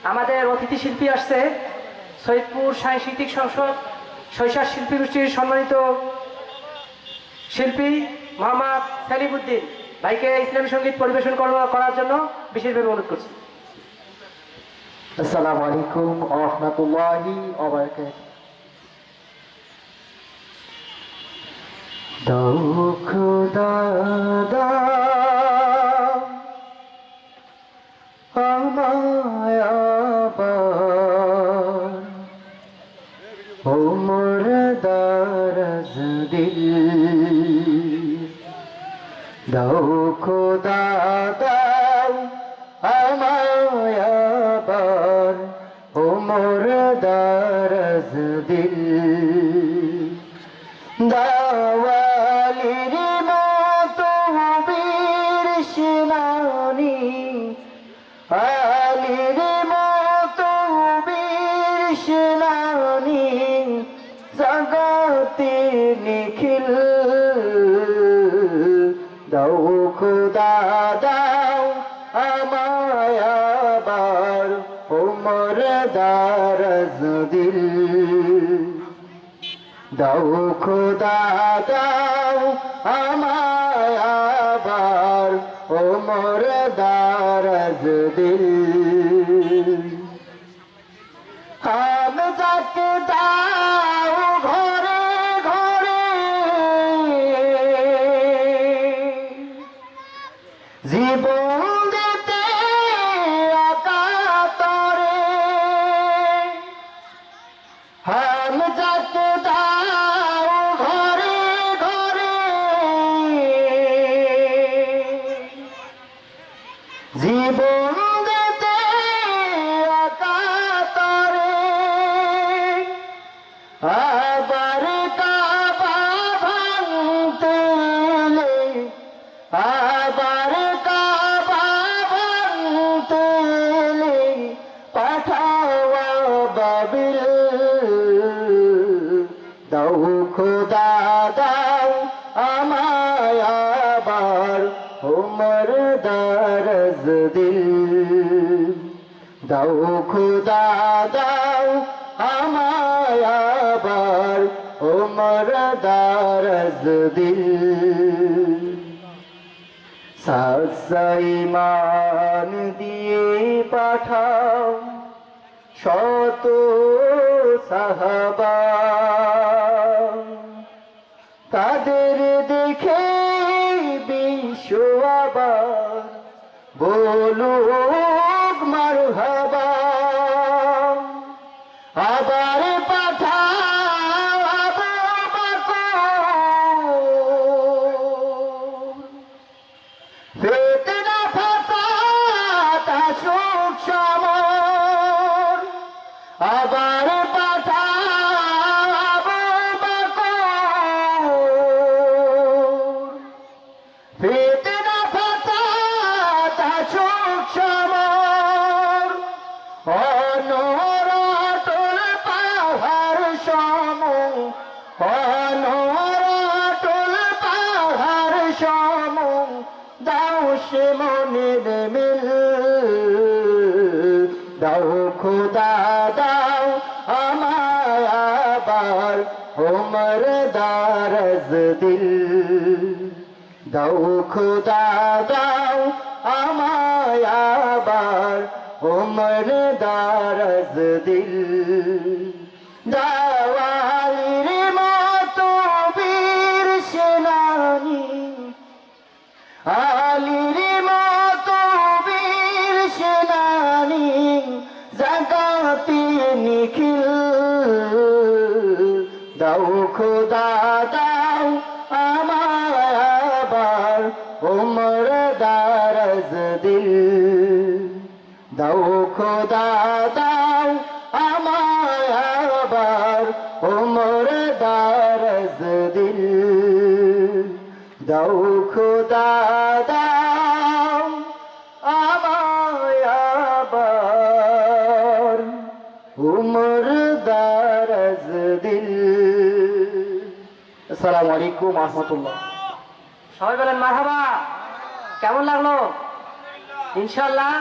আমাদের অতিথি শিল্পী আসছে সৈয়দপুর সাংস্কৃতিক সংসদ শৈশব শিল্পী গোষ্ঠীর সম্মানিত শিল্পী মোহাম্মদ সালিমউদ্দিন ভাইকে ইসলামী সঙ্গীত পরিবেশন করার জন্য বিশেষভাবে অনুরোধ করছি। আসসালামু আলাইকুম ওয়া রাহমাতুল্লাহি ওয়া বারাকাতুহু। দাও খোদা দাও আমায় আবার ওমর দারাজ দিল। দাও খোদা দাও আমায় আবার ওমর দারাজ দিল। দাওয়ালির মতো বীর সেনানী আলির মতো বীর সেনানী জগতে নিখিল। দাও খোদা দাও আমায় আবার ওমর দারাজ দিল। দাও খোদা দাও আমায় আবার ওমর দারাজ দিল। আমি যাকে দাও ঘরে ঘরে জীবন দিতে অকাতরে। আমি যাকে দাও ঘরে ঘরে জীবন দিতে অকাতরে। আবার কাবা ভাঙতে এলে আবার কাবা ভাঙতে এলে পাঠাওয়া বাবিল। দাও খোদা দাও আমায় আবার ওমর দারাজ দিল। দাও খোদা দাও আমায় আবার ওমর দারাজ দিল। সাইমান দিয়ে পাঠাও শত সাহাবা তাদের দেখে বিশ্ব আবার বলুক মারহাবা। আবার পাঠাও আবু বকর ফিতনা ফাসাদ আসুক সমর। আবার পাঠাও আবু বকর ফিতনা ফাসাদ আসুক সমর। অনরাটল পাহাড় সম অনরাটল পাহাড় সম দাও সে মনের মিল। দাও খোদা দাও আমায় আবার ওমর দারাজ দিল। দাও খোদা দাও আমায় আবার ওমর দারাজ দিল। দাওয়ালির মতো বীর সেনানী আলির মতো বীর সেনানী জগতে নিখিল। দাও খোদা দাও আমায় আবার ওমর দারাজ দিল। দাও খোদা দাও আমায় আবার ওমর দারাজ দিল। দাও খোদা দাও আমায় আবার ওমর দারাজ দিল। আসসালামু আলাইকুম ওয়া রাহমাতুল্লাহ। সবাই বলেন মারহাবা। কেমন লাগলো? ইনশাআল্লাহ